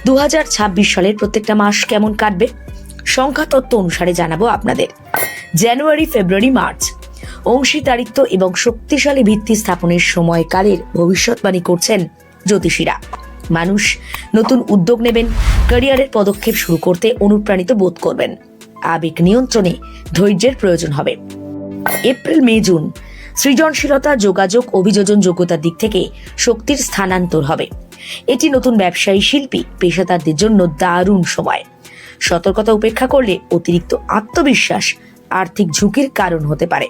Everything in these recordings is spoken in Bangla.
2026 সালের প্রত্যেকটা মাস কেমন কাটবে সংখ্যা তত্ত্ব অনুসারে জানাবো আপনাদের। জানুয়ারি, ফেব্রুয়ারি, মার্চ অংশীদারিত্ব এবং শক্তিশালী ভিত্তি স্থাপনের সময়কালের ভবিষ্যৎবাণী করছেন জ্যোতিষীরা। মানুষ নতুন উদ্যোগ নেবেন, ক্যারিয়ারের পদক্ষেপ শুরু করতে অনুপ্রাণিত বোধ করবেন, আবেগ নিয়ন্ত্রণে ধৈর্যের প্রয়োজন হবে। এপ্রিল, মে, জুন সৃজনশীলতা, যোগাযোগ, অভিযোজন যোগ্যতার দিক থেকে শক্তির স্থানান্তর হবে। এটি নতুন ব্যবসায়ী, শিল্পী, পেশাদারদের জন্য দারুণ সময়। সতর্কতা উপেক্ষা করলে অতিরিক্ত আত্মবিশ্বাস আর্থিক ঝুঁকির কারণ হতে পারে।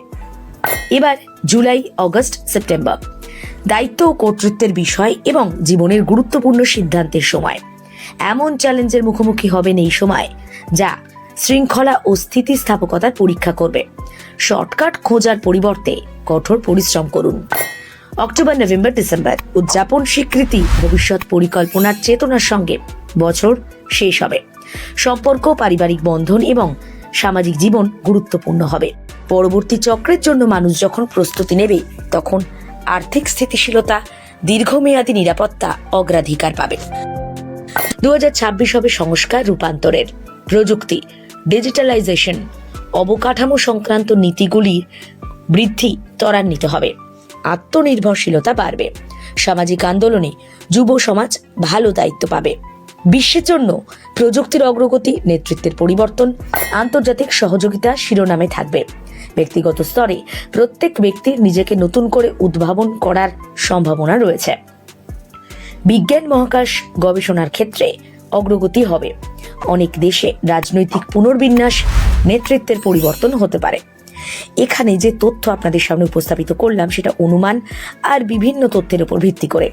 এবার জুলাই, অগস্ট, সেপ্টেম্বর দায়িত্ব ও কর্তৃত্বের বিষয় এবং জীবনের গুরুত্বপূর্ণ সিদ্ধান্তের সময়। এমন চ্যালেঞ্জের মুখোমুখি হবেন এই সময় যা শৃঙ্খলা ও স্থিতিস্থাপকতার পরীক্ষা করবে। শর্টকাট খোঁজার পরিবর্তে কঠোর পরিশ্রম করুন। অক্টোবর, নভেম্বর, ডিসেম্বর উদযাপন, স্বীকৃতি, ভবিষ্যৎ পরিকল্পনার চেতনার সঙ্গে বছর শেষ হবে। সম্পর্ক, পারিবারিক বন্ধন এবং সামাজিক জীবন গুরুত্বপূর্ণ হবে। পরবর্তী চক্রের জন্য মানুষ যখন প্রস্তুতি নেবে তখন আর্থিক স্থিতিশীলতা, দীর্ঘমেয়াদী নিরাপত্তা অগ্রাধিকার পাবে। 2026 হবে সংস্কার, রূপান্তরের। প্রযুক্তি, ডিজিটালাইজেশন, অবকাঠামো সংক্রান্ত নীতিগুলির বৃদ্ধি ত্বরান্বিত হবে। আত্মনির্ভরশীলতা বাড়বে। সামাজিক আন্দোলনে যুব সমাজ ভালো দায়িত্ব পাবে। বিশ্বের জন্য প্রযুক্তির অগ্রগতি, নেতৃত্বের পরিবর্তন, আন্তর্জাতিক সহযোগিতা শিরোনামে থাকবে। ব্যক্তিগত স্তরে প্রত্যেক ব্যক্তির নিজেকে নতুন করে উদ্ভাবন করার সম্ভাবনা রয়েছে। বিজ্ঞান, মহাকাশ গবেষণার ক্ষেত্রে অগ্রগতি হবে। অনেক দেশে রাজনৈতিক পুনর্বিন্যাস, নেতৃত্বের পরিবর্তন হতে পারে। এখানে যে তথ্য আপনাদের সামনে উপস্থাপিত করলাম সেটা অনুমান আর বিভিন্ন তথ্যের উপর ভিত্তি করে।